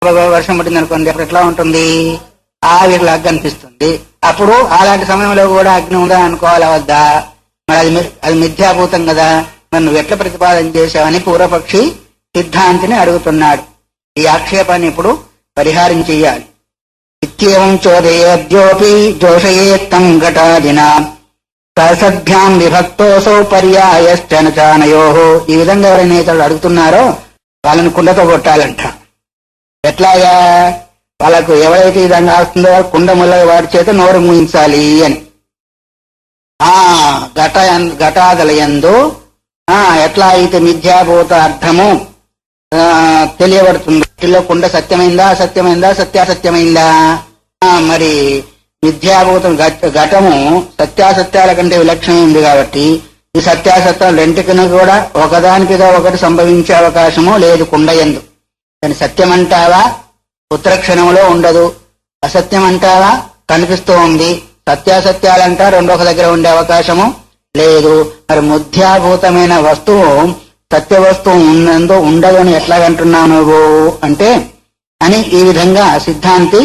వర్షం పట్టింది అనుకోండి, అప్పుడు ఎట్లా ఉంటుంది, ఆవిరిలాగా కనిపిస్తుంది. అప్పుడు అలాంటి సమయంలో కూడా అగ్ని ఉందా అనుకోవాలా వద్దా? మరి అది మిథ్యాభూతం కదా, మరి నువ్వు ఎట్లా ప్రతిపాదన చేశావని పూర్వపక్షి సిద్ధాంతిని అడుగుతున్నాడు. ఈ ఆక్షేపాన్ని ఇప్పుడు పరిహారం చెయ్యాలి. ఇత్యేవం చోదయేద్యోపి జోషయేత్తం ఘటాదినా ససభ్యాం విభక్తోసౌ పర్యాయశ్చన చానయోః. ఈ విధంగా ఎవరైనా ఇతరులు అడుగుతున్నారో వాళ్ళని కుండతో కొట్టాలంట. ఎట్లాగా? వాళ్ళకు ఎవరైతే ఈ విధంగా వస్తుందో కుండ ముల్ల వాడి చేత నోరు మూయించాలి అని. ఘటాదలయందు ఎట్లా అయితే మిథ్యాభూత అర్థము తెలియబడుతుంది. కుండ సత్యమైందా అసత్యమైందా, సత్యాసత్యమైందా? మరి మిథ్యాభూతం ఘటము సత్యాసత్యాల కంటే విలక్షణమైంది కాబట్టి ఈ సత్యాసత్యాలు రెంటికను కూడా ఒకదానిపిగా ఒకటి సంభవించే అవకాశము లేదు కుండ యందు. కానీ సత్యం అంటావా ఉత్తరక్షణంలో ఉండదు, అసత్యం అంటావా కనిపిస్తూ ఉంది, సత్యాసత్యాలంటా రెండొక దగ్గర ఉండే అవకాశము లేదు. మరి మిథ్యాభూతమైన వస్తువు సత్య వస్తువు ఉన్నందు ఉండదు అని ఎట్లాగంటున్నావు నువ్వు అంటే అని ఈ విధంగా సిద్ధాంతి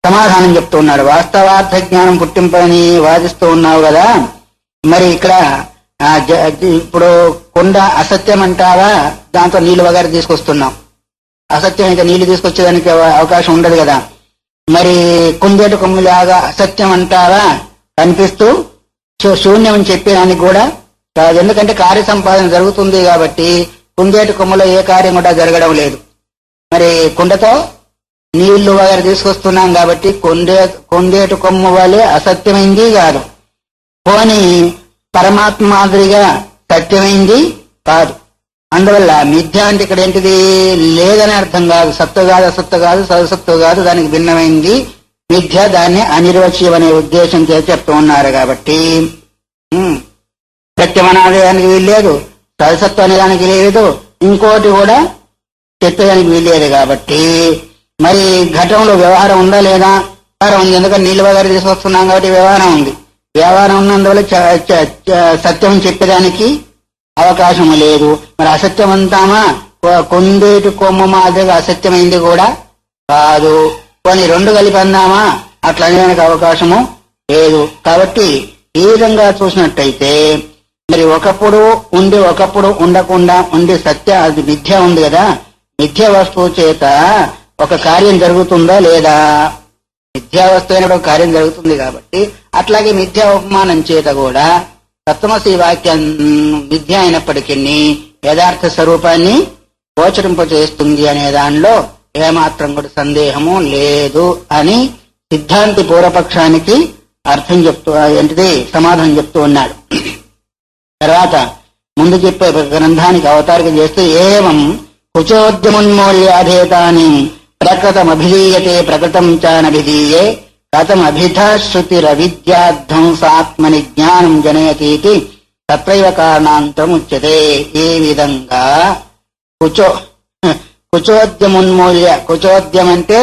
సమాధానం చెప్తూ ఉన్నాడు. వాస్తవార్థ జ్ఞానం పుట్టింపని వాదిస్తూ ఉన్నావు కదా, మరి ఇక్కడ ఇప్పుడు కుండ అసత్యం అంటావా, దాంతో నీళ్లు వగైరా తీసుకొస్తున్నాం. అసత్యం అయితే నీళ్లు తీసుకొచ్చేదానికి అవకాశం ఉండదు కదా. మరి కుందేటు కొమ్ములాగా అసత్యం అంటావా, కనిపిస్తూ శూన్యం అని చెప్పేదానికి కూడా కాదు. ఎందుకంటే కార్య సంపాదన జరుగుతుంది కాబట్టి కుందేటు కొమ్ములో ఏ కార్యం కూడా జరగడం లేదు. మరి కుండతో నీళ్లు వగైరా తీసుకొస్తున్నాం కాబట్టి కుందేటు కొమ్ము వలె అసత్యమైంది కాదు, పోని పరమాత్మ మాదిరిగా సత్యమైంది కాదు. అందువల్ల మిథ్య అంటే ఇక్కడ ఏంటిది, లేదని అర్థం కాదు, సత్తు కాదు, అసత్తు కాదు, సదసత్తు కాదు, దానికి భిన్నమైంది మిథ్య, దాన్ని అనిర్వచ్యం అనే ఉద్దేశం చేసి చెప్తూ ఉన్నారు. కాబట్టి సత్యం అనేదానికి వీల్లేదు, సదసత్తు అనేదానికి లేదు, ఇంకోటి కూడా చెప్పేదానికి వీల్లేదు. కాబట్టి మరి ఘటంలో వ్యవహారం ఉందా లేదా? వ్యవహారం ఉంది, ఎందుకంటే నీళ్ళు వగైరా తీసుకొస్తున్నాం కాబట్టి వ్యవహారం ఉంది. వ్యవహారం ఉన్నందువల్ల సత్యం చెప్పేదానికి అవకాశం లేదు. మరి అసత్యం అంటామా, కుందేటి కొమ్ము మాదిరిగా అసత్యమైంది కూడా కాదు, కొన్ని రెండు కలిపి అందామా, అట్లా అనేదానికి అవకాశము లేదు. కాబట్టి ఈ విధంగా చూసినట్టయితే మరి ఒకప్పుడు ఉండి ఒకప్పుడు ఉండకుండా ఉండి అది మిథ్య ఉంది కదా, మిథ్య వస్తువు చేత ఒక కార్యం జరుగుతుందా లేదా? మిథ్యా వస్తువు అయిన ఒక కార్యం జరుగుతుంది కాబట్టి అట్లాగే మిథ్యా ఉపమానం చేత కూడా తత్వమసి వాక్యం మిథ్య అయినప్పటికీ యథార్థ స్వరూపాన్ని గోచరింపచేస్తుంది అనే దానిలో ఏమాత్రం కూడా సందేహము లేదు అని సిద్ధాంతి పూర్వపక్షానికి అర్థం చెప్తూ ఏంటిది సమాధానం చెప్తూ ఉన్నాడు. తర్వాత ముందు చెప్పే గ్రంథానికి అవతారిక చేస్తూ ఏవం కుచోద్యమున్మూల్యాధేతాని ప్రకృతమభిధీయతే ప్రకృతం చానభిధీయే కథమభిధా శృతిరవిద్యాధ్వంసాత్మని జ్ఞానం జనయతీతి తత్రైవ కారణాంతరముచ్యతే. ఏ విధంగా కుచోద్యమున్మూల్య, కుచోద్యం అంటే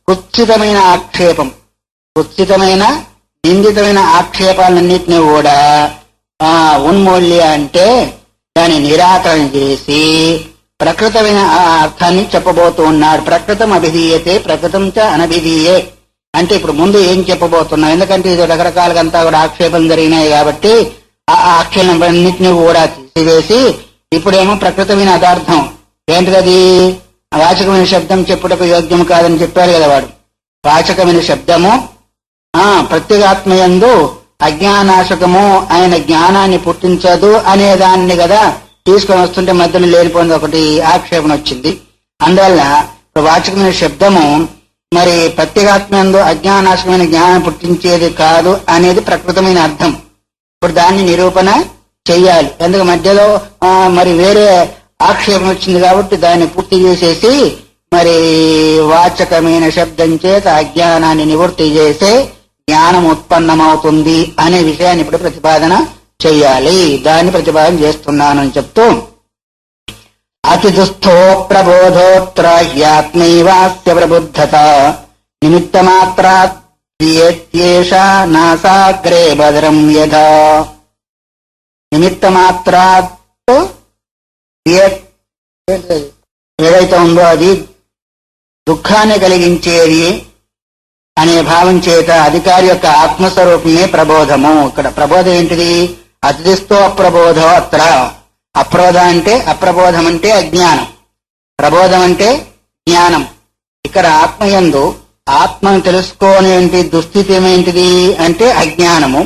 కుత్సితమైన ఆక్షేపం, కుత్సితమైన నిందితమైన ఆక్షేపాలన్నింటినీ కూడా ఉన్మూల్య అంటే దాన్ని నిరాకరణ చేసి ప్రకృతమైన అర్థాన్ని చెప్పబోతూ ఉన్నాడు. ప్రకృతం అభిధీయతే ప్రకృతం చ అనభిధీయే అంటే ఇప్పుడు ముందు ఏం చెప్పబోతున్నాం, ఎందుకంటే ఇది రకరకాలుగా అంతా కూడా ఆక్షేపం జరిగినాయి కాబట్టి ఆ ఆక్షేపణన్నింటినీ కూడా తీసివేసి ఇప్పుడేమో ప్రకృతమైన అదార్థం ఏంటిది, వాచకమైన శబ్దం చెప్పుటకు యోగ్యం కాదని చెప్పారు కదా వాడు. వాచకమైన శబ్దము ప్రత్యేగాత్మయందు అజ్ఞానాశకము ఆయన జ్ఞానాన్ని పుట్టించదు అనేదాన్ని కదా తీసుకొని వస్తుంటే మధ్యలో లేనిపోయింది ఒకటి ఆక్షేపణ వచ్చింది. అందువల్ల వాచకమైన శబ్దము మరి ప్రత్యేగాత్మయందు అజ్ఞానాశకమైన జ్ఞానం పుట్టించేది కాదు అనేది ప్రకృతమైన అర్థం. ఇప్పుడు దాన్ని నిరూపణ చెయ్యాలి, ఎందుకు మధ్యలో మరి వేరే ఆక్షేపం వచ్చింది కాబట్టి దాన్ని పూర్తి చేసేసి మరి వాచకమైన శబ్దం చేత అజ్ఞానాన్ని నివృత్తి చేసే జ్ఞానం ఉత్పన్నమవుతుంది అనే విషయాన్ని ఇప్పుడు ప్రతిపాదన చెయ్యాలి. దాన్ని ప్రతిపాదన చేస్తున్నానని చెప్తూ అతిదుస్థో ప్రబోధోత్ర హ్యాత్మైవాస్య ప్రబుద్ధత నిమిత్తమాత్రాత్యేష నాసాగ్రే భద్రం యథా. నిమిత్తమాత్రాత్ ఏదైతే ఉందో అది దుఃఖాన్ని కలిగించేది అనే భావం చేత అధికారి యొక్క ఆత్మస్వరూపమే ప్రబోధము. ఇక్కడ ప్రబోధం ఏంటిది? అతిథిస్తో అప్రబోధో అత్ర. అప్రబోధ అంటే అప్రబోధం అంటే అజ్ఞానం, ప్రబోధం అంటే జ్ఞానం. ఇక్కడ ఆత్మయందు ఆత్మను తెలుసుకోనేంటి దుస్థితి ఏమేంటిది అంటే అజ్ఞానము.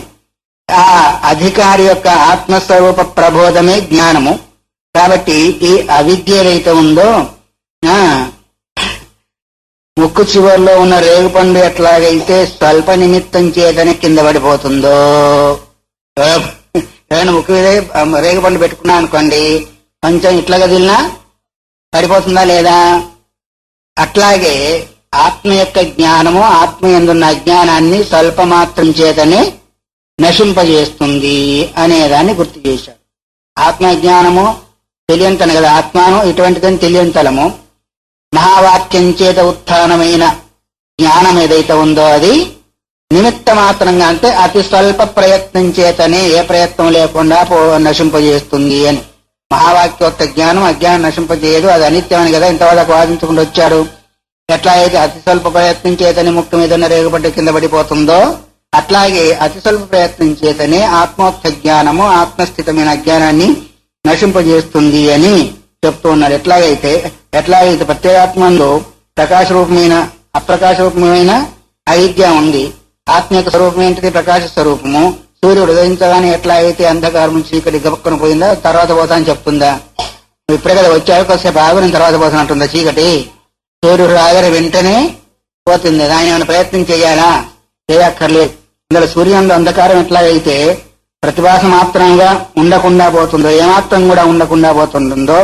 ఆ అధికారి యొక్క ఆత్మస్వరూప ప్రబోధమే జ్ఞానము. కాబట్టి ఈ అవిద్య ఏదైతే ఉందో, ముక్కు చివరిలో ఉన్న రేగుపండు ఎట్లాగైతే స్వల్ప నిమిత్తం చేతనే కింద పడిపోతుందో, ఏమైనా ముక్కు మీద రేగుపండు పెట్టుకున్నా అనుకోండి, కొంచెం ఇట్లా కదిలినా పడిపోతుందా లేదా? అట్లాగే ఆత్మ యొక్క జ్ఞానము ఆత్మ యందున్న అజ్ఞానాన్ని స్వల్పమాత్రం చేతనే నశింపజేస్తుంది అనేదాన్ని గుర్తు చేశాడు. ఆత్మజ్ఞానము తెలియంతను కదా, ఆత్మాను ఇటువంటిదని తెలియంతలము. మహావాక్యం చేత ఉత్థానమైన జ్ఞానం ఏదైతే ఉందో అది నిమిత్త మాత్రంగా, అంటే అతి స్వల్ప ప్రయత్నం చేతనే, ఏ ప్రయత్నం లేకుండా నశింపజేస్తుంది అని. మహావాక్యోక్త జ్ఞానం అజ్ఞానం నశింపజేయదు, అది అనిత్యమని కదా ఇంతవరకు వాదించుకుంటూ వచ్చాడు. ఎట్లా అయితే అతి స్వల్ప ప్రయత్నం చేతనే ముక్కు మీద రేగుపడ్డ కింద పడిపోతుందో, అట్లాగే అతి స్వల్ప ప్రయత్నం చేతనే ఆత్మోక్త జ్ఞానము ఆత్మస్థితమైన అజ్ఞానాన్ని నశింపజేస్తుంది అని చెప్తూ ఉన్నారు. ఎట్లాగైతే ప్రత్యేగాత్మంలో ప్రకాశ రూపమైన అప్రకాశ రూపమైన అవిద్య ఉంది. ఆత్మ యొక్క స్వరూపం ఏంటిది? ప్రకాశ స్వరూపము. సూర్యుడు ఉదయించగానే ఎట్లా అయితే అంధకారం చీకటి గబక్కన పోయిందా, తర్వాత పోతా అని చెప్తుందా? ఇప్పుడే కదా వచ్చారు, కొద్దిసేపు ఆగిన తర్వాత పోతానంటుందా చీకటి? సూర్యుడు రాగానే వెంటనే పోతుంది. ఆయన ఏమైనా ప్రయత్నం చేయాలా? చేయక్కర్లేదు. ఇందులో సూర్యుడు అంధకారం ఎట్లాగైతే ప్రతిభాస మాత్రంగా ఉండకుండా పోతుందో, ఏమాత్రం కూడా ఉండకుండా పోతుందో,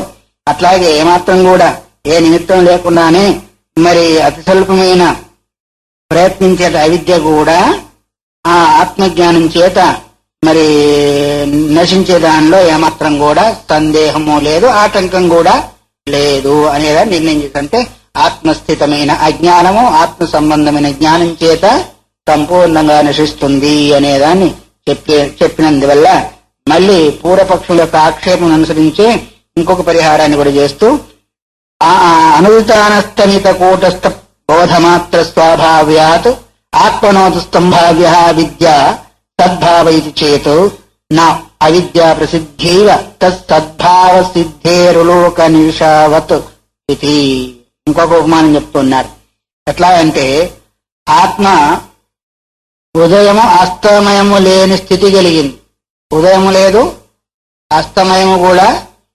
అట్లాగే ఏమాత్రం కూడా ఏ నిమిత్తం లేకుండానే మరి అతి స్వల్పమైన ప్రయత్నించేట అవిద్య కూడా ఆ ఆత్మజ్ఞానం చేత మరి నశించే దానిలో ఏమాత్రం కూడా సందేహము లేదు, ఆటంకం కూడా లేదు అనేదాన్ని నిర్ణయం చేసంటే ఆత్మస్థితమైన అజ్ఞానము ఆత్మ సంబంధమైన జ్ఞానం చేత సంపూర్ణంగా నశిస్తుంది అనేదాన్ని చెప్పినందువల్ల మళ్ళీ పూర్వపక్షుల యొక్క ఆక్షేపం అనుసరించి ఇంకొక పరిహారాన్ని కూడా చేస్తూ, ఆ అనుదితానస్తమిత కూటస్థ బోధమాత్ర స్వాభావ్యాత్ ఆత్మనోతు స్తంభావ్య విద్య సద్భావ ఇది చేతు నా అవిద్యా ప్రసిద్ధైవ తద్భావ సిద్ధేరులోక నిషావత్ ఇది. ఇంకొక ఉపమానం చెప్తున్నారు. ఎట్లా అంటే ఆత్మ ఉదయము అస్తమయము లేని స్థితి కలిగింది. ఉదయము లేదు, అస్తమయము కూడా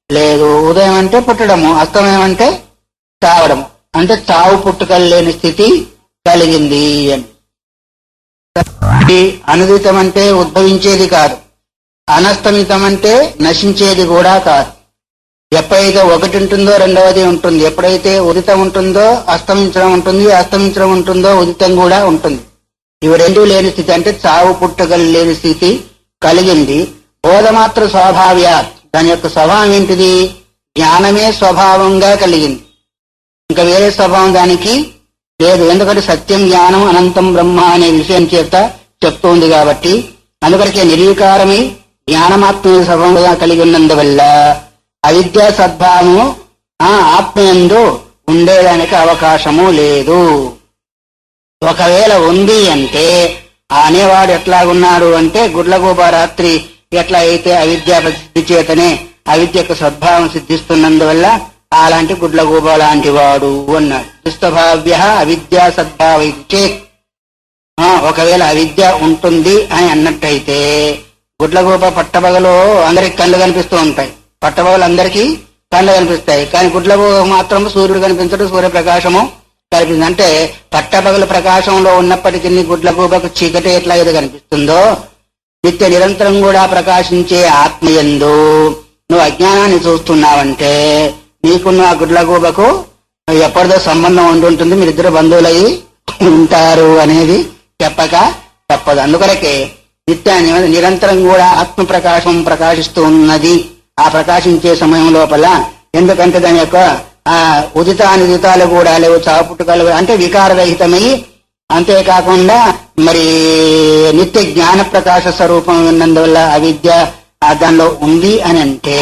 లేదు. ఉదయం అంటే పుట్టడము, అస్తమయం అంటే చావడము, అంటే చావు పుట్టుకలు లేని స్థితి కలిగింది అని. అనుదితం అంటే ఉద్భవించేది కాదు, అనస్తమితం అంటే నశించేది కూడా కాదు. ఎప్పుడైతే ఒకటి ఉంటుందో రెండవది ఉంటుంది. ఎప్పుడైతే ఉదితం ఉంటుందో అస్తమించడం ఉంటుంది, అస్తమించడం ఉంటుందో ఉదితం కూడా ఉంటుంది. ఇవి రెండూ లేని స్థితి అంటే చావు పుట్టుకలు లేని స్థితి కలిగింది. బోధమాత్ర స్వభావ్య, దాని యొక్క స్వభావం ఏంటిది? జ్ఞానమే స్వభావంగా కలిగింది, ఇంకా వేరే స్వభావం దానికి లేదు. ఎందుకంటే సత్యం జ్ఞానం అనంతం బ్రహ్మ అనే విషయం చేత చెప్తోంది కాబట్టి, అందువరకే నిర్వికారమై జ్ఞానమాత్మ స్వభావంగా కలిగి ఉన్నందువల్ల అవిద్యా సద్భావము ఆత్మయందు ఉండేదానికి అవకాశము లేదు. ఒకవేళ ఉంది అంటే అనేవాడు ఎట్లాగున్నాడు అంటే గుడ్లగూబ రాత్రి ఎట్లా అయితే అవిద్యా ప్రసిద్ధి చేతనే అవిద్యకు సద్భావం సిద్ధిస్తున్నందువల్ల అలాంటి గుడ్లగూబ లాంటి వాడు అన్నాడు. దుస్తభావ్య అవిద్యా సద్భావ చేత్. ఒకవేళ అవిద్య ఉంటుంది అని అన్నట్టయితే గుడ్లగూబ పట్టబగలో అందరికి కళ్ళు కనిపిస్తూ ఉంటాయి, పట్టబగలు అందరికీ కళ్ళు కనిపిస్తాయి. కానీ గుడ్లగూబ మాత్రం సూర్యుడు కనిపించడం, సూర్యప్రకాశము కనిపిస్తుంది. అంటే పట్టబగలు ప్రకాశంలో ఉన్నప్పటికీ గుడ్లగూబకు చీకటి ఎట్లా ఏదో కనిపిస్తుందో, నిత్య నిరంతరం కూడా ప్రకాశించే ఆత్మయందు నువ్వు అజ్ఞానాన్ని చూస్తున్నావంటే నీకున్న ఆ గుడ్లగూబకు ఎప్పటిదో సంబంధం ఉంటుంటుంది, మీరిద్దరు బంధువులయ్యి ఉంటారు అనేది చెప్పక తప్పదు. అందుకొరకే నిత్య నిరంతరం కూడా ఆత్మ ప్రకాశం ప్రకాశిస్తూ ఉన్నది. ఆ ప్రకాశించే సమయం లోపల, ఎందుకంటే దాని యొక్క ఉదితానిదితాలు కూడా లేవు, చాపుట్టుకలు అంటే వికారరహితమై, అంతేకాకుండా మరి నిత్య జ్ఞాన ప్రకాశ స్వరూపం ఉన్నందువల్ల అవిద్య దానిలో ఉంది అని అంటే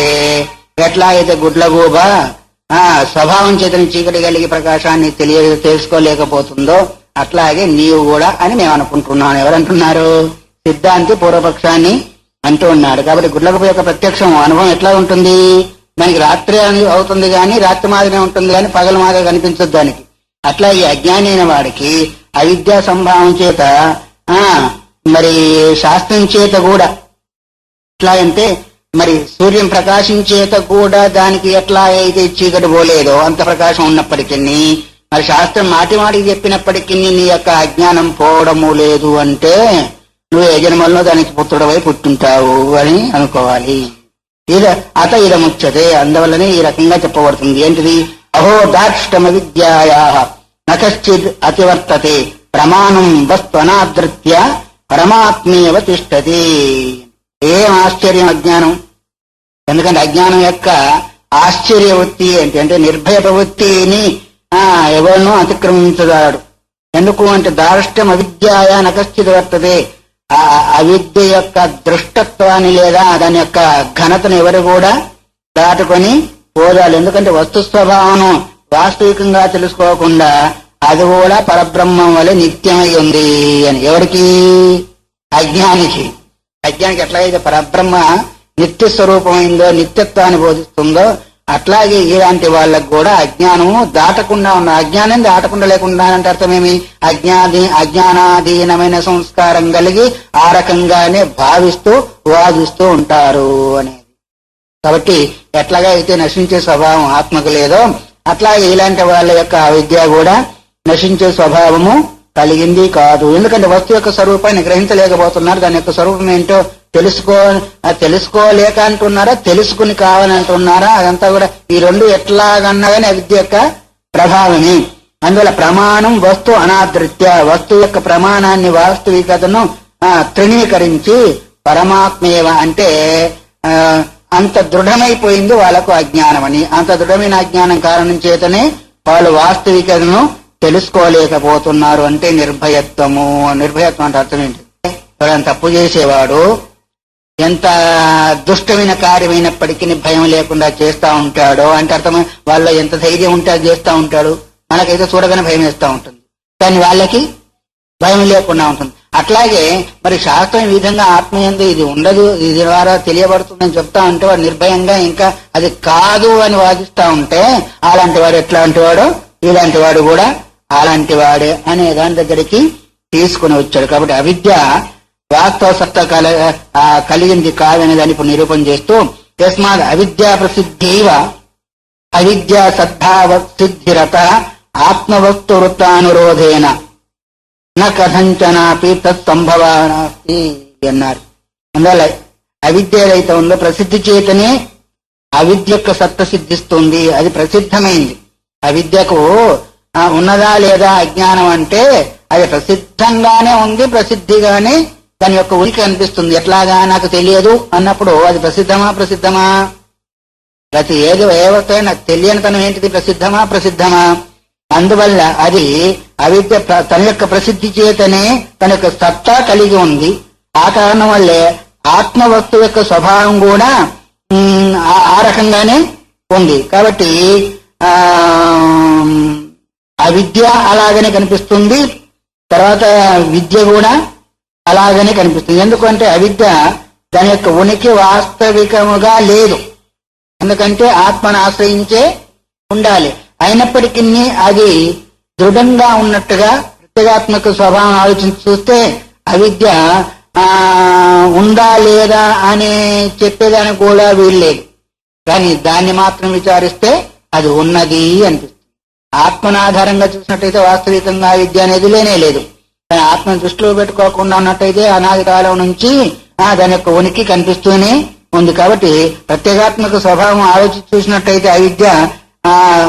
ఎట్లా అయితే గుడ్లగూబ స్వభావం చేతని చీకటి కలిగి ప్రకాశాన్ని తెలుసుకోలేకపోతుందో అట్లాగే నీవు కూడా అని నేను అనుకుంటున్నాను. ఎవరంటున్నారు? సిద్ధాంతి పూర్వపక్షాన్ని అంటూ ఉన్నాడు. కాబట్టి గుడ్లగప్ప యొక్క ప్రత్యక్షం అనుభవం ఎట్లా ఉంటుంది? దానికి రాత్రి అవుతుంది కానీ రాత్రి మాదిరినే ఉంటుంది కానీ పగల మాదిరి కనిపించదు దానికి. అట్లాగే అజ్ఞాని అయిన వాడికి అవిద్యా సంభావం చేత మరి శాస్త్రం చేత కూడా ఎట్లా అంటే మరి సూర్యం ప్రకాశించేత కూడా దానికి ఎట్లా అయితే చీకటి పోలేదో అంత ప్రకాశం ఉన్నప్పటికీ మరి శాస్త్రం మాటి మాటికి చెప్పినప్పటికీ నీ యొక్క అజ్ఞానం పోవడము లేదు అంటే నువ్వు ఏ జన్మల్లో దానికి పుత్రుడవై పుట్టుంటావు అని అనుకోవాలి. ఇదముచ్యతే. అందువల్లనే ఈ రకంగా చెప్పబడుతుంది. ఏంటిది? అహో దార్ష్టమ విద్యాయా నకశ్చిద్ అతివర్తతే ప్రమాణం వస్త్వనాదృత్య పరమాత్మేవ తిష్టతి. ఏం ఆశ్చర్యం అజ్ఞానం! ఎందుకంటే అజ్ఞానం యొక్క ఆశ్చర్య వృత్తి ఏంటి అంటే నిర్భయ ప్రవృత్తిని ఎవరినో అతిక్రమించదాడు. ఎందుకు అంటే దార్ష్టం అవిద్యాయ నకశ్చిద్ వర్తతే. అవిద్య యొక్క దృష్టత్వాన్ని లేదా దాని యొక్క ఘనతను ఎవరు కూడా దాటుకొని పోదాలి. ఎందుకంటే వస్తు స్వభావం వాస్తవికంగా తెలుసుకోకుండా అది కూడా పరబ్రహ్మం వలె నిత్యమై ఉంది అని. ఎవరికి? అజ్ఞానికి. అజ్ఞానికి ఎట్లాగైతే పరబ్రహ్మ నిత్య స్వరూపమైందో నిత్యత్వాన్ని బోధిస్తుందో అట్లాగే ఇలాంటి వాళ్ళకు కూడా అజ్ఞానము దాటకుండా ఉన్న అజ్ఞానం దాటకుండా లేకుండా అంటే అర్థమేమి? అజ్ఞానాధీనమైన సంస్కారం కలిగి ఆ రకంగానే భావిస్తూ వాదిస్తూ ఉంటారు అనేది. కాబట్టి ఎట్లాగా అయితే నశించే స్వభావం ఆత్మకు లేదో అట్లాగే ఇలాంటి వాళ్ళ యొక్క అవిద్య కూడా నశించే స్వభావము కలిగింది కాదు. ఎందుకంటే వస్తువు యొక్క స్వరూపాన్ని గ్రహించలేకపోతున్నారు. దాని యొక్క స్వరూపం ఏంటో తెలుసుకోలేక అంటున్నారా, తెలుసుకుని కావాలని అంటున్నారా? అదంతా కూడా ఈ రెండు ఎట్లాగన్నా కానీ అవిద్య యొక్క ప్రభావమే. అందువల్ల ప్రమాణం వస్తు అనాదృత్య, వస్తువు యొక్క ప్రమాణాన్ని వాస్తవికతను తృణీకరించి పరమాత్మేవ అంటే అంత దృఢమైపోయింది వాళ్ళకు అజ్ఞానం అని. అంత దృఢమైన అజ్ఞానం కారణం చేతనే వాళ్ళు వాస్తవికతను తెలుసుకోలేకపోతున్నారు. అంటే నిర్భయత్వము. నిర్భయత్వం అంటే అర్థం ఏంటి? ఎవరైనా తప్పు చేసేవాడు ఎంత దుష్టమైన కార్యమైనప్పటికీ భయం లేకుండా చేస్తా ఉంటాడో అంటే అర్థం వాళ్ళ ఎంత ధైర్యం ఉంటే అది చేస్తా ఉంటాడు. మనకైతే చూడగానే భయం వేస్తూ ఉంటుంది, కానీ వాళ్ళకి భయం లేకుండా ఉంటుంది. అట్లాగే మరి శాస్త్రం ఈ విధంగా ఆత్మీయంగా ఇది ఉండదు, ఇది ద్వారా తెలియబడుతుందని చెప్తా ఉంటే వాడు నిర్భయంగా ఇంకా అది కాదు అని వాదిస్తా ఉంటే అలాంటి వాడు ఎట్లాంటి వాడు? ఇలాంటి వాడు కూడా అలాంటి వాడే అనే దాని దగ్గరికి తీసుకుని వచ్చాడు. కాబట్టి అవిద్య వాస్తవ సత్తా కలిగింది కాదనే దాన్ని ఇప్పుడు నిరూపణ చేస్తూ తస్మాత్ అవిద్యా ప్రసిద్ధైవ అవిద్యా సద్భావ సిద్ధిరత ఆత్మవస్తు వృత్తానురోధేన న కథంచనాపి తత్సంభవానాస్తి అన్నారు. అందువల్ల అవిద్య ఏదైతే ఉందో ప్రసిద్ధి చేతనే అవిద్య యొక్క సత్త సిద్ధిస్తుంది. అది ప్రసిద్ధమైంది. అవిద్యకు ఉన్నదా లేదా అజ్ఞానం అంటే అది ప్రసిద్ధంగానే ఉంది, ప్రసిద్ధిగానే దాని యొక్క ఉనికి అనిపిస్తుంది. ఎట్లాగా నాకు తెలియదు అన్నప్పుడు అది ప్రసిద్ధమా? ప్రతి ఏవైతే నాకు తెలియనితనం ఏంటిది? ప్రసిద్ధమా? అందువల్ల అది అవిద్య తన యొక్క ప్రసిద్ధి చేతనే తన యొక్క సత్తా కలిగి ఉంది. ఆ కారణం వల్లే ఆత్మవస్తువు యొక్క స్వభావం కూడా ఆ రకంగానే ఉంది. కాబట్టి అవిద్య అలాగనే కనిపిస్తుంది, తర్వాత విద్య కూడా అలాగనే కనిపిస్తుంది. ఎందుకంటే అవిద్య దాని యొక్క ఉనికి వాస్తవికముగా లేదు. ఎందుకంటే ఆత్మను ఆశ్రయించే ఉండాలి. అయినప్పటికీ అది దృఢంగా ఉన్నట్టుగా ప్రత్యేగాత్మక స్వభావం ఆలోచించి చూస్తే అవిద్య ఉందా లేదా అని చెప్పేదానికి కూడా వీల్లేదు. కానీ దాన్ని మాత్రం విచారిస్తే అది ఉన్నది అనిపిస్తుంది. ఆత్మను ఆధారంగా చూసినట్టయితే వాస్తవికంగా విద్య అనేది లేనే లేదు. కానీ ఆత్మను దృష్టిలో పెట్టుకోకుండా ఉన్నట్టయితే అనాది కాలం నుంచి దాని యొక్క ఉనికి కనిపిస్తూనే ఉంది. కాబట్టి ప్రత్యేగాత్మక స్వభావం ఆలోచించి చూసినట్టయితే అవిద్య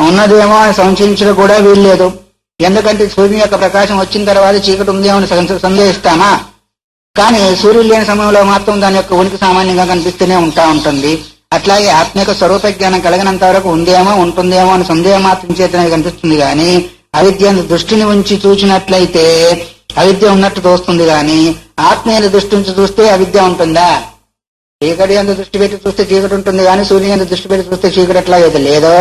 ఉన్నదేమో అని సంశయించడం కూడా వీల్లేదు. ఎందుకంటే సూర్యుని యొక్క ప్రకాశం వచ్చిన తర్వాత చీకటి ఉందేమో అని సందేహిస్తామా? కానీ సూర్యుడు లేని సమయంలో మాత్రం దాని యొక్క ఉనికి సామాన్యంగా కనిపిస్తూనే ఉంటుంది. అట్లాగే ఆత్మ యొక్క స్వరూప జ్ఞానం కలిగినంత వరకు ఉందేమో ఉంటుందేమో అని సందేహం మాత్రం చేతనే కనిపిస్తుంది. కానీ అవిద్య దృష్టిని ఉంచి చూసినట్లయితే అవిద్య ఉన్నట్టు తోస్తుంది. కానీ ఆత్మ యొక్క దృష్టి నుంచి చూస్తే అవిద్య ఉంటుందా? చీకటి అందు దృష్టి పెట్టి చూస్తే చీకటి ఉంటుంది, కానీ సూర్యుని అందు దృష్టి పెట్టి చూస్తే చీకటి ఎట్లాగైతే లేదో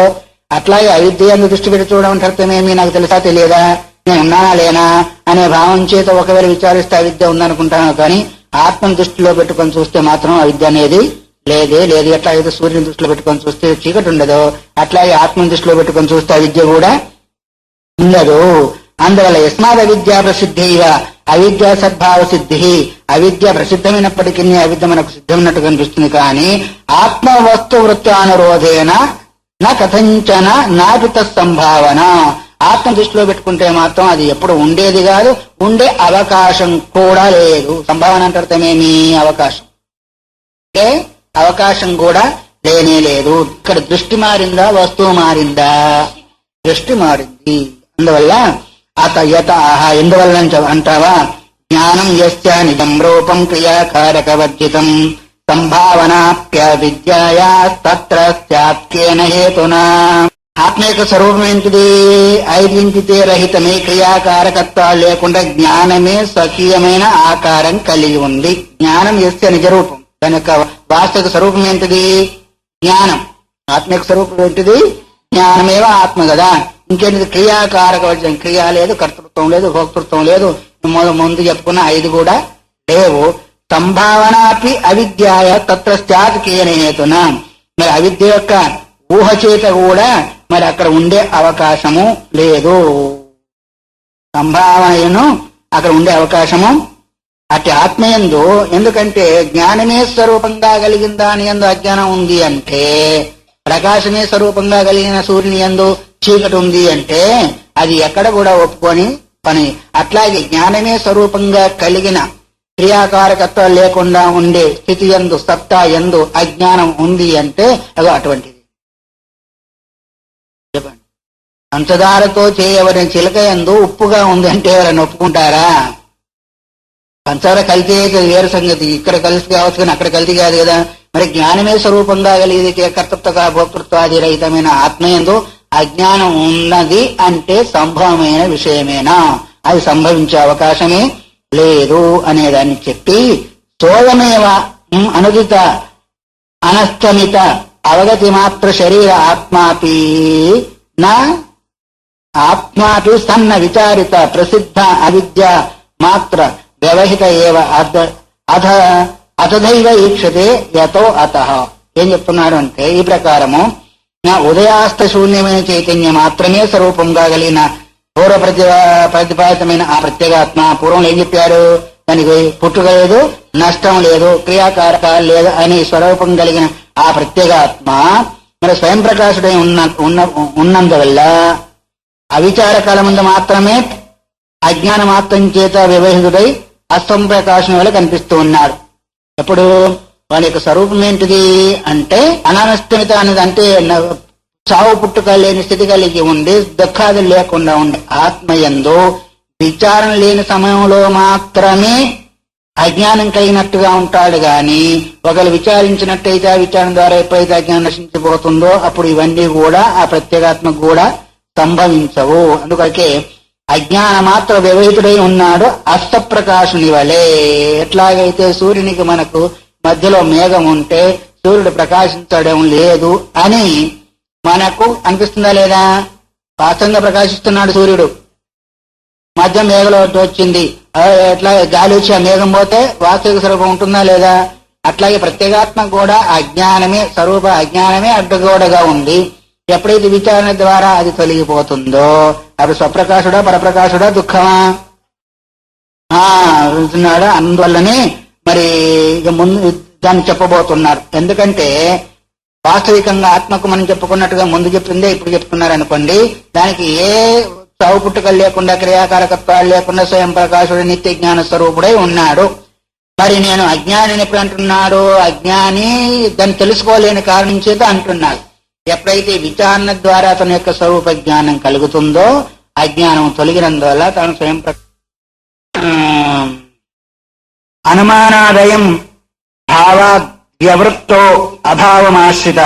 అట్లాగే అవిద్య అందు దృష్టి పెట్టి చూడడం అర్థమేమి, నాకు తెలుసా తెలియదా, నేను ఉన్నానా లేనా అనే భావం చేత ఒకవేళ విచారిస్తే అవిద్య ఉందనుకుంటాను. కానీ ఆత్మను దృష్టిలో పెట్టుకొని చూస్తే మాత్రం అవిద్య అనేది లేదే లేదు. ఎట్లాగైతే సూర్యుని దృష్టిలో పెట్టుకొని చూస్తే చీకటి ఉండదు, అట్లాగే ఆత్మను దృష్టిలో పెట్టుకొని చూస్తే అవిద్య కూడా ఉండదు. అందువల్ల యస్మాద్ అవిద్యా ప్రసిద్ధిగా అవిద్యా సద్భావ సిద్ధి, అవిద్య ప్రసిద్ధమైనప్పటికీ అవిద్య మనకు సిద్ధమైనట్టు కనిపిస్తుంది. కానీ ఆత్మ వస్తు వృత్తానురోధేన నా కథంచన నాపిత సంభావన, ఆత్మ దృష్టిలో పెట్టుకుంటే మాత్రం అది ఎప్పుడు ఉండేది కాదు, ఉండే అవకాశం కూడా లేదు. సంభావన అంటే అర్థమేమి, అవకాశం అంటే అవకాశం కూడా లేనే లేదు. ఇక్కడ దృష్టి మారిందా, వస్తువు మారిందా, దృష్టి మారింది. అందువల్ల అత యత ఆహా ఎందువల్ల అంటావా, జ్ఞానం యస్య నిజం రూపం క్రియాకారకవర్జితం సంభావనాప్య విద్యాయాస్తత్ర స్యాత్కేన హేతునా. ఆత్మ యొక్క స్వరూపం ఏంటిది, ఐదింటితే రహితమే, క్రియాకారకత్వాలు లేకుండా జ్ఞానమే స్వకీయమైన ఆకారం కలిగి ఉంది. జ్ఞానం యస్య నిజ రూపం, దాని యొక్క వాస్తవిక స్వరూపం ఏంటిది, జ్ఞానం. ఆత్మ యొక్క స్వరూపం ఏంటిది, జ్ఞానమేవ ఆత్మ కదా. ఇంకేంటిది, క్రియాకారక వర్జం, క్రియ లేదు, కర్తృత్వం లేదు, భోక్తృత్వం లేదు, ముందు చెప్పుకున్న 5 కూడా లేవు. సంభావనాపి అవిద్యాయ తత్ర స్యాత్ కేన హేతున, మరి అవిద్య యొక్క ఊహ చేత కూడా మరి అక్కడ ఉండే అవకాశము లేదు. సంభావనను అక్కడ ఉండే అవకాశము అట్టి ఆత్మయందు, ఎందుకంటే జ్ఞానమే స్వరూపంగా కలిగిన దాని యందు అజ్ఞానం ఉంది అంటే, ప్రకాశమే స్వరూపంగా కలిగిన సూర్యుని యందు చీకటి ఉంది అంటే అది ఎక్కడ కూడా ఒప్పుకొని పని. అట్లాగే జ్ఞానమే స్వరూపంగా కలిగిన క్రియాకారకత్వాలు లేకుండా ఉండే స్థితి యందు, సత్తా యందు అజ్ఞానం ఉంది అంటే అది అటువంటిది. చెప్పండి, పంచదారతో చేయవలసిన చిలక యందు ఉప్పుగా ఉంది అంటే ఎవరైనా ఒప్పుకుంటారా? పంచదార కలితే వేరు సంగతి, ఇక్కడ కలిసి కావచ్చు కానీ అక్కడ కలిసి కాదు కదా. మరి జ్ఞానమే స్వరూపంగా కలిగి కర్తృత్వ భోక్తృత్వాది రహితమైన ఆత్మయందు అజ్ఞానం ఉన్నది అంటే సంభవమైన విషయమేనా, అది సంభవించే అవకాశమే లేదు అనేదాన్ని చెప్పి, సోయమేవ అనుదిత అనస్తమిత అవగతి మాత్ర శరీర ఆత్మాపి నా ఆత్మాపి సన్న విచారిత ప్రసిద్ధ అవిద్య మాత్ర వ్యవహిత ఏవ అతదైవ ఈక్షతే యతో అత. ఏం చెప్తున్నాడు అంటే, ఈ ప్రకారము నా ఉదయాస్త శూన్యమైన చైతన్యం మాత్రమే స్వరూపంగా కలిగిన పూర్వ ప్రతిపాదితమైన ఆ ప్రత్యేగాత్మ, పూర్వం ఏం చెప్పారు, దానికి పుట్టుక లేదు, నష్టం లేదు, క్రియాకారకాలు లేదు అని స్వరూపం కలిగిన ఆ ప్రత్యేగాత్మ మరి స్వయం ప్రకాశుడై ఉన్నందువల్ల అవిచారకాల ముందు మాత్రమే అజ్ఞాన మాత్రం చేత వ్యవహితుడై అస్వంప్రకాశం వల్ల కనిపిస్తూ ఉన్నాడు. ఎప్పుడు వాని యొక్క స్వరూపం ఏంటిది అంటే అనానష్టమిత అనేది, అంటే చావు పుట్టుక లేని స్థితి కలిగి ఉండి దుఃఖాలు లేకుండా ఉండే ఆత్మయందు విచారణ లేని సమయంలో మాత్రమే అజ్ఞానం కలిగినట్టుగా ఉంటాడు. గాని ఒకరు విచారించినట్టయితే ఆ విచారణ ద్వారా ఎప్పుడైతే అజ్ఞానం నశించిపోతుందో అప్పుడు ఇవన్నీ కూడా ఆ ప్రత్యేగాత్మకు కూడా సంభవించవు. అందుకే అజ్ఞాన మాత్ర వ్యవహితుడై ఉన్నాడు అస్తప్రకాశుని వలె. ఎట్లాగైతే సూర్యునికి మనకు మధ్యలో మేఘం ఉంటే సూర్యుడు ప్రకాశించడం లేదు అని మనకు అనిపిస్తుందా లేదా? వాస్తవంగా ప్రకాశిస్తున్నాడు సూర్యుడు, మధ్య మేఘలో వచ్చింది, ఎట్లా గాలి వచ్చి ఆ మేఘం పోతే వాస్తవిక స్వరూపం ఉంటుందా లేదా? అట్లాగే ప్రత్యేగాత్మ కూడా అజ్ఞానమే స్వరూప, అజ్ఞానమే అడ్డగోడగా ఉంది. ఎప్పుడైతే విచారణ ద్వారా అది తొలగిపోతుందో అప్పుడు స్వప్రకాశుడా పరప్రకాశుడా దుఃఖమా ఉంటున్నాడా? అందువల్లనే మరి ఇక ముందు దాన్ని చెప్పబోతున్నారు. ఎందుకంటే వాస్తవికంగా ఆత్మకు మనం చెప్పుకున్నట్టుగా ముందు చెప్పిందే ఇప్పుడు చెప్తున్నారు అనుకోండి, దానికి ఏ చావు పుట్టుకలు లేకుండా క్రియాకారకత్వాలు లేకుండా స్వయం ప్రకాశుడు నిత్య జ్ఞాన స్వరూపుడై ఉన్నాడు. మరి నేను అజ్ఞాని ఎప్పుడు అంటున్నాడు? అజ్ఞాని దాన్ని తెలుసుకోలేని కారణం చేత అంటున్నాడు. ఎప్పుడైతే విచారణ ద్వారా తన యొక్క స్వరూప జ్ఞానం కలుగుతుందో అజ్ఞానం తొలగినందువల్ల తాను స్వయం అనుమానాదయం భావాద్యవృత్తో అభావమాశ్రిత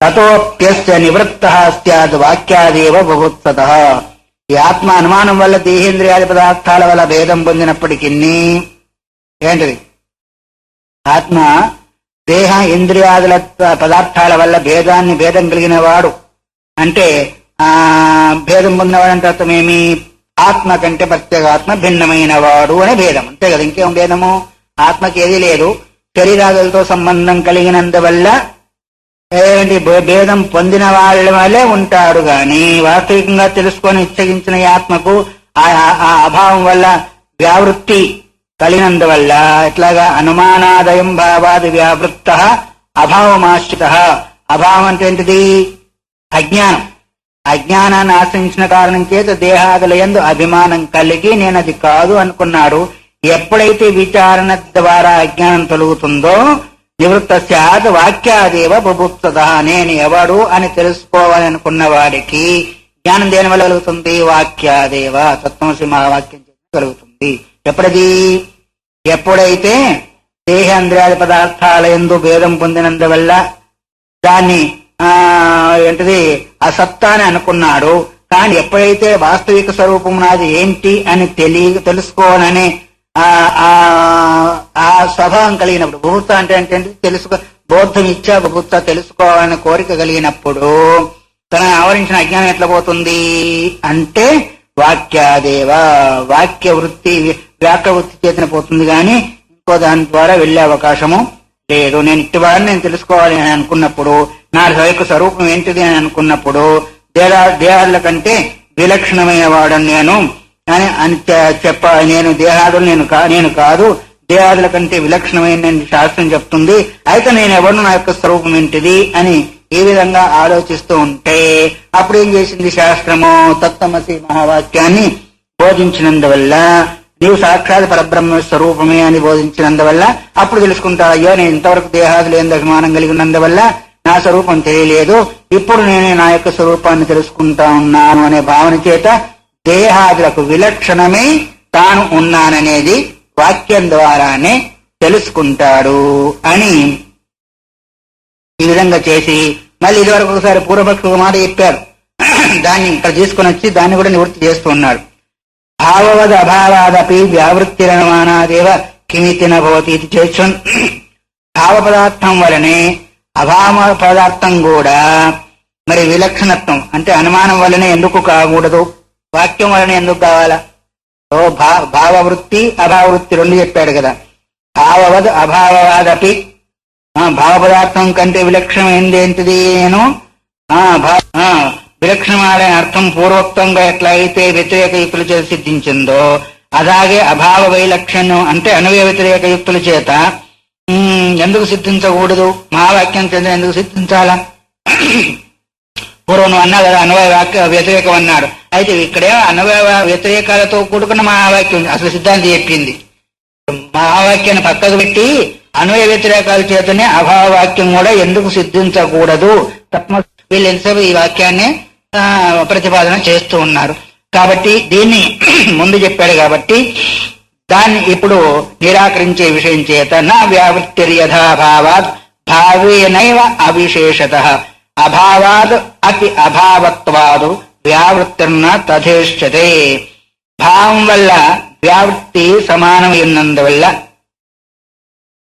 తతోప్యస్య నివృత్త స్యాద్ వాక్యాదేవ బహుత్సత. ఈ ఆత్మ అనుమానం వల్ల దేహేంద్రియాది పదార్థాల వల్ల భేదం పొందినప్పటికీ ఏంటిది? ఆత్మ దేహ ఇంద్రియాదుల పదార్థాల వల్ల భేదం కలిగిన వాడు అంటే భేదం పొందినవాడంటే అర్థమేమి? ఆత్మ కంటే ప్రత్యేగాత్మ భిన్నమైన వాడు అనే భేదం, అంతే కదా. ఇంకేం భేదము? ఆత్మకి ఏది లేదు, శరీరాదులతో సంబంధం కలిగినందువల్ల ఏమిటి భేదం పొందిన వాళ్ళ వల్లే ఉంటాడు గాని వాస్తవికంగా తెలుసుకొని ఇచ్చగించిన ఈ ఆత్మకు ఆ అభావం వల్ల వ్యావృత్తి కలిగినందువల్ల ఎట్లాగా అనుమానాదయం భావాది వ్యావృత్త అభావమాశ్రిత. అభావం అంటే ఏంటిది? అజ్ఞానం. అజ్ఞానాన్ని ఆశ్రయించిన కారణం చేత దేహాదులయందు అభిమానం కలిగి నేను అది కాదు అనుకున్నాడు. ఎప్పుడైతే విచారణ ద్వారా అజ్ఞానం తొలుగుతుందో నివృత్త స్యాత్ వాక్యాదేవ బుభుత్సద. నేను ఎవడు అని తెలుసుకోవాలని అనుకున్న వాడికి జ్ఞానం దేని వల్ల కలుగుతుంది? వాక్యాదేవ, తత్వమసి మహావాక్యం కలుగుతుంది. ఎప్పుడది? ఎప్పుడైతే దేహేంద్రియాది పదార్థాల యందు భేదం పొందినందువల్ల దాన్ని ఏంటిది అసత్తాని అనుకున్నాడు. కానీ ఎప్పుడైతే వాస్తవిక స్వరూపం నాది ఏంటి అని తెలుసుకోవాలని ఆ స్వభావం కలిగినప్పుడు, బుభుత్స అంటే ఏంటంటే బోద్ధం ఇచ్చా బుభుత్స తెలుసుకోవాలని కోరిక కలిగినప్పుడు తన ఆవరించిన అజ్ఞానం ఎట్లా పోతుంది అంటే వాక్యాదేవ, వాక్య వృత్తి వ్యాఖ్య వృత్తి చేతన పోతుంది కానీ ఇంకో దాని ద్వారా వెళ్లే అవకాశము లేదు. నేను ఇటువాడిని నేను తెలుసుకోవాలి అని అనుకున్నప్పుడు, నా యొక్క స్వరూపం ఏంటిది అని అనుకున్నప్పుడు దేహాల కంటే విలక్షణమైన వాడని నేను అని నేను దేహాదులు నేను కాదు, దేహాదుల కంటే విలక్షణమైన శాస్త్రం చెప్తుంది. అయితే నేను ఎవరు, నా యొక్క స్వరూపం ఏంటిది అని ఈ విధంగా ఆలోచిస్తూ ఉంటే అప్పుడు ఏం చేసింది శాస్త్రము? తత్వమసి మహావాక్యాన్ని బోధించినందువల్ల, నీవు సాక్షాత్ పరబ్రహ్మ స్వరూపమే అని బోధించినందువల్ల అప్పుడు తెలుసుకుంటా, అయ్యో నేను ఇంతవరకు దేహాదులు ఏంది అభిమానం కలిగి ఉన్నందువల్ల నా స్వరూపం తెలియలేదు, ఇప్పుడు నేను నా యొక్క స్వరూపాన్ని తెలుసుకుంటా ఉన్నాను అనే భావన చేత దేహాదులకు విలక్షణమై తాను ఉన్నాననేది వాక్యం ద్వారానే తెలుసుకుంటాడు అని ఈ విధంగా చేసి మళ్ళీ ఇదివరకు ఒకసారి పూర్వపక్ష మాట చెప్పారు. దాన్ని ఇక్కడ తీసుకుని వచ్చి దాన్ని కూడా నివృత్తి చేస్తూ ఉన్నాడు. భావవద్ అభావాదపి వ్యావృత్తిరనుమానాదేవ కిమితి నభవతి ఇది చేర్చున్. భావ పదార్థం వలనే అభావ పదార్థం కూడా మరి విలక్షణత్వం అంటే అనుమానం వలనే ఎందుకు కాకూడదు? వాక్యం వలన ఎందుకు కావాలా? భావవృత్తి అభావవృత్తి రెండు చెప్పాడు కదా. భావవద్ అభావవాదపి, భావ పదార్థం కంటే విలక్షణమైంది ఏంటిది? నేను విలక్షణమైన అర్థం పూర్వోక్తంగా ఎట్లయితే వ్యతిరేక యుక్తుల చేత సిద్ధించిందో అలాగే అభావ వైలక్షణ్యం అంటే అన్వయ వ్యతిరేక యుక్తుల చేత ఎందుకు సిద్ధించకూడదు? మహావాక్యం చేత ఎందుకు సిద్ధించాలా? పూర్వం అన్నా కదా అన్వయ వాక్య వ్యతిరేకం అన్నాడు. అయితే ఇక్కడే అన్వయ వ్యతిరేకాలతో కూడుకున్న మహావాక్యం అసలు సిద్ధాంతి చెప్పింది. మహావాక్యాన్ని పక్కకు పెట్టి అన్వయ వ్యతిరేకాల చేతనే అభావవాక్యం కూడా ఎందుకు సిద్ధించకూడదు? తత్మ వీళ్ళు ఎంతసేపు ఈ వాక్యాన్ని ప్రతిపాదన చేస్తూ ఉన్నారు. కాబట్టి దీన్ని ముందు చెప్పాడు కాబట్టి దాన్ని ఇప్పుడు నిరాకరించే విషయం చేత నా వ్యావృత్తిర్యథాభావాత్ భావేనైవ అవిశేషత అభావాద్ అతి అభావత్వాదు వ్యావృత్తిర్న తథేష్యతే. భావం వల్ల వ్యావృత్తి సమానమైనందువల్ల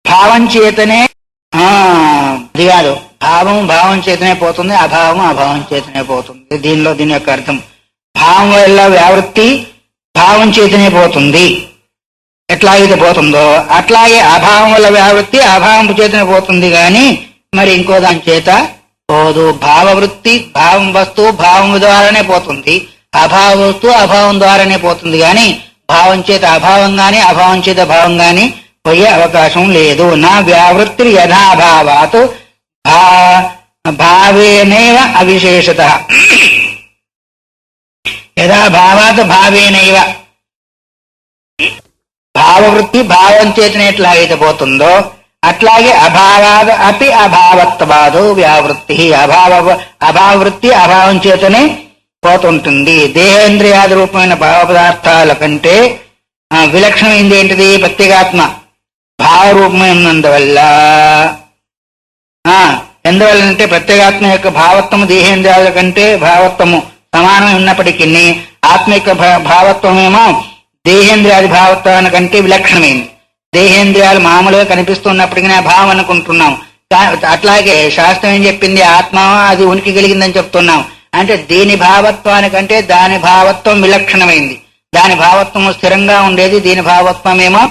భావం చేతనే అది కాదు, భావం చేతనే పోతుంది, అభావం అభావం చేతనే పోతుంది. దీని యొక్క అర్థం భావం వల్ల వ్యావృత్తి భావం చేతనే పోతుంది. ఎట్లాగైతే పోతుందో అట్లాగే అభావం వల్ల వ్యావృత్తి అభావం చేతనే పోతుంది గాని మరి ఇంకో దాని చేత పోదు. భావవృత్తి భావం వస్తువు భావం ద్వారానే పోతుంది, అభావ వస్తువు అభావం ద్వారానే పోతుంది గాని భావం చేత అభావం గాని అభావం చేత భావం గాని పోయే అవకాశం లేదు. నా వ్యావృత్తి యథాభావాత్ భావేనైవ అవిశేషత యథాభావాత్ భావేనైవ భావవృత్తి భావం చేతనే ఎట్లాగైతే పోతుందో అట్లాగే అభావాద్ అపి అభావత్వాదు వ్యావృత్తి అభావవృత్తి అభావం చేతనే పోతుంటుంది. దేహేంద్రియాది రూపమైన భావ పదార్థాల కంటే విలక్షణమైంది ఏంటిది? ప్రత్యేగాత్మ భావరూపమైనందువల్ల. ఎందువల్లంటే ప్రత్యేగాత్మ యొక్క భావత్వము దేహేంద్రియాల కంటే భావత్వము సమానమై ఉన్నప్పటికీ ఆత్మ యొక్క భావత్వమేమో దేహేంద్రియాది భావత్వాన్ని కంటే విలక్షణమైంది. దేహేంద్రియాలు మామూలుగా కనిపిస్తున్నప్పటికీ భావం అనుకుంటున్నాం. అట్లాగే శాస్త్రం ఏం చెప్పింది? ఆత్మ అది ఉనికి కలిగిందని చెప్తున్నాం. అంటే దీని భావత్వానికంటే దాని భావత్వం విలక్షణమైంది. దాని భావత్వము స్థిరంగా ఉండేది, దీని భావత్వమేమో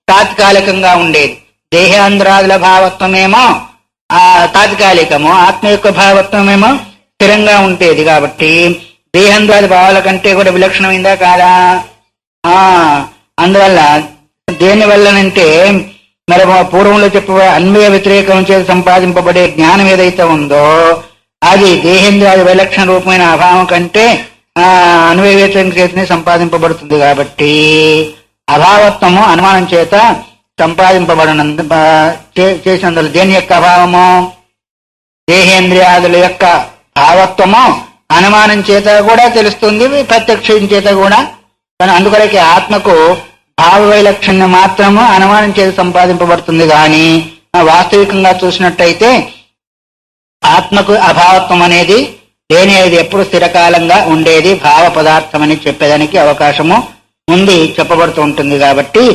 తాత్కాలికంగా ఉండేది. దేహాంధ్రాదుల భావత్వమేమో తాత్కాలికము, ఆత్మ యొక్క భావత్వమేమో స్థిరంగా ఉండేది. కాబట్టి దేహాంధ్రాది భావాల కంటే కూడా విలక్షణమైందా కాదా? అందువల్ల దేని వల్లనంటే మరి పూర్వంలో చెప్పే అన్వయ వ్యతిరేకం చేసి సంపాదింపబడే జ్ఞానం ఏదైతే ఉందో అది దేహేంద్రాది విలక్షణ రూపమైన అభావం కంటే అన్వయ వ్యతిరేకం చేతనే సంపాదింపబడుతుంది. కాబట్టి అభావత్వము అనుమానం చేత సంపాదింపబడినందు చేసినందువల్ల దేని యొక్క అభావము? దేహేంద్రియాదుల యొక్క భావత్వము అనుమానం చేత కూడా తెలుస్తుంది, ప్రత్యక్షం చేత కూడా. కానీ అందుకొరకే ఆత్మకు భావ వైలక్షణ్యం మాత్రము అనుమానం చేత సంపాదింపబడుతుంది. కానీ వాస్తవికంగా చూసినట్టయితే ఆత్మకు అభావత్వం అనేది లేనిది, ఎప్పుడు స్థిరకాలంగా ఉండేది భావ పదార్థం అని చెప్పేదానికి అవకాశము ఉంది, చెప్పబడుతూ ఉంటుంది. కాబట్టి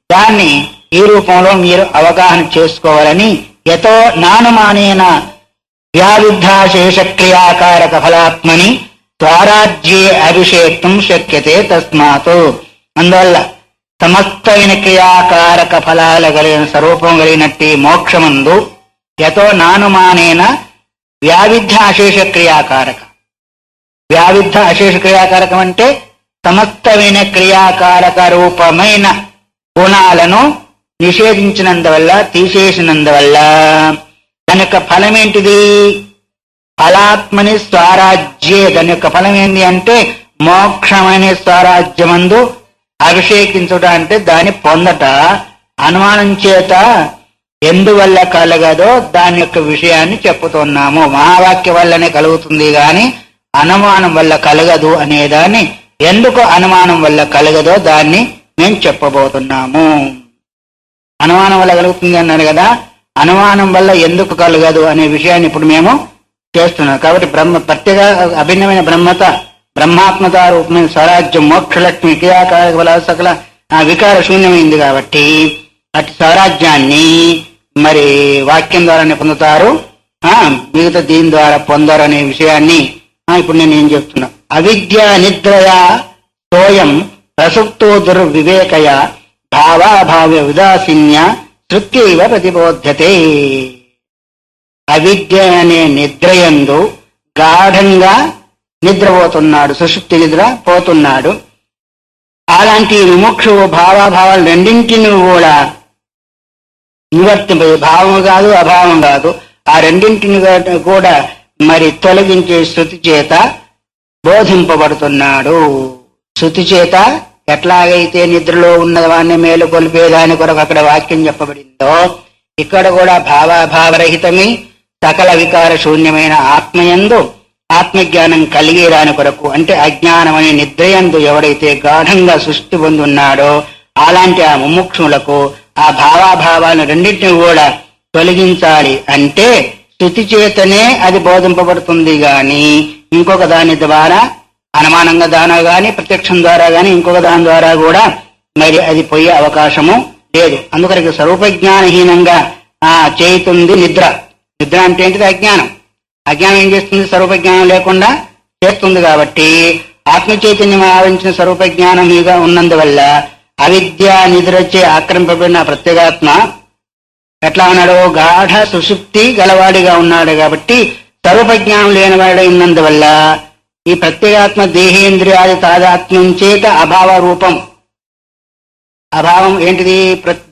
దాన్ని ఈ రూపంలో మీరు అవగాహన చేసుకోవాలని యతో నానుమానేన వ్యావిద్ధాశేష క్రియాకారక ఫలాత్మని స్వరాజ్యే అభిషేక్తం శక్యతే తస్మాత్. అందువల్ల సమస్తమైన క్రియాకారక ఫలాల కలిగిన స్వరూపం కలిగినట్టి మోక్షమందు యతో నానుమానేన వ్యావిద్ధ అశేష క్రియాకారక. వ్యావిద్ధ అశేష క్రియాకారకం అంటే సమస్తమైన క్రియాకారక రూపమైన గుణాలను నిషేధించినందువల్ల, తీసేసినందువల్ల దాని యొక్క ఫలం ఏంటిది? ఫలాత్మని స్వరాజ్యే. దాని యొక్క ఫలం ఏంటి అంటే మోక్షమైన స్వరాజ్యమందు అభిషేకించుట, అంటే దాన్ని పొందట. అనుమానం చేత ఎందువల్ల కలగదో దాని యొక్క విషయాన్ని చెప్పుతున్నాము. మహావాక్య వల్లనే కలుగుతుంది గాని అనుమానం వల్ల కలగదు అనేదాన్ని, ఎందుకు అనుమానం వల్ల కలగదో దాన్ని మేము చెప్పబోతున్నాము. అనుమానం వల్ల కలుగుతుంది అన్నారు కదా, అనుమానం వల్ల ఎందుకు కలగదు అనే విషయాన్ని ఇప్పుడు మేము చేస్తున్నాం. కాబట్టి ప్రత్యేక అభిన్నమైన బ్రహ్మాత్మత రూపమైన స్వరాజ్యం మోక్షలక్ష్మి క్రియాకారక బల సకల వికార శూన్యమైంది. కాబట్టి అటు స్వరాజ్యాన్ని మరి వాక్యం ద్వారానే పొందుతారు, మిగతా దీని ద్వారా పొందరు అనే విషయాన్ని ఇప్పుడు నేను ఏం చెప్తున్నా. అవిద్య నిద్రయ సోయం ప్రసుప్తో దుర్వివేకయ భావాభావ్య ఉదాసీన్య శృత్యైవ ప్రతిబోధ్యతే. అవిద్య అనే నిద్రయందు గాఢంగా నిద్రపోతున్నాడు, సుషుప్తి నిద్ర పోతున్నాడు. అలాంటి విముక్షువు భావాభావాలు రెండింటిని కూడా నివర్తింప, భావం కాదు అభావం కాదు, ఆ రెండింటిని కూడా మరి తొలగించే శృతి చేత బోధింపబడుతున్నాడు. శృతి చేత ఎట్లాగైతే నిద్రలో ఉన్నవాన్ని మేలు కొలిపేదాని కొరకు అక్కడ వాక్యం చెప్పబడిందో, ఇక్కడ కూడా భావాభావరహితమి సకల వికార శూన్యమైన ఆత్మయందు ఆత్మజ్ఞానం కలిగే దాని కొరకు, అంటే అజ్ఞానం అనే నిద్రయందు ఎవడైతే గాఢంగా సృష్టి పొంది ఉన్నాడో అలాంటి ఆ ముముక్షులకు ఆ భావాభావాలను రెండింటిని కూడా తొలగించాలి. అంటే శృతి చేతనే అది బోధింపబడుతుంది గాని ఇంకొక దాని ద్వారా అనుమానంగా దానా గాని ప్రత్యక్షం ద్వారా గాని ఇంకొక దాని ద్వారా కూడా మరి అది పోయే అవకాశము లేదు. అందుకని స్వరూపజ్ఞానహీనంగా చేయుతుంది నిద్ర. నిద్ర అంటే ఏంటిది? అజ్ఞానం. అజ్ఞానం ఏం చేస్తుంది? స్వరూపజ్ఞానం లేకుండా చేస్తుంది. కాబట్టి ఆత్మ చైతన్యం ఆవరించిన స్వరూపజ్ఞానం మీద ఉన్నందువల్ల అవిద్య నిద్రచే ఆక్రమింపబడిన ప్రత్యేగాత్మ ఎట్లా ఉన్నాడు? గాఢ సుషుప్తి గలవాడిగా ఉన్నాడు. కాబట్టి స్వరూపజ్ఞానం లేనివాడై ఉన్నందువల్ల ఈ ప్రత్యేగాత్మ దేహేంద్రియాది తాదాత్మ్యం చేత అభావ రూపం. అభావం ఏంటిది?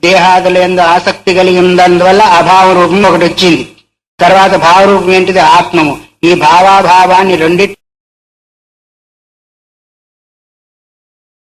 దేహాదులందు ఆసక్తి కలిగి ఉన్నందువల్ల అభావ రూపం ఒకటి వచ్చింది. తర్వాత భావరూపం ఏంటిది? ఆత్మము. ఈ భావాభావాన్ని రెండింటి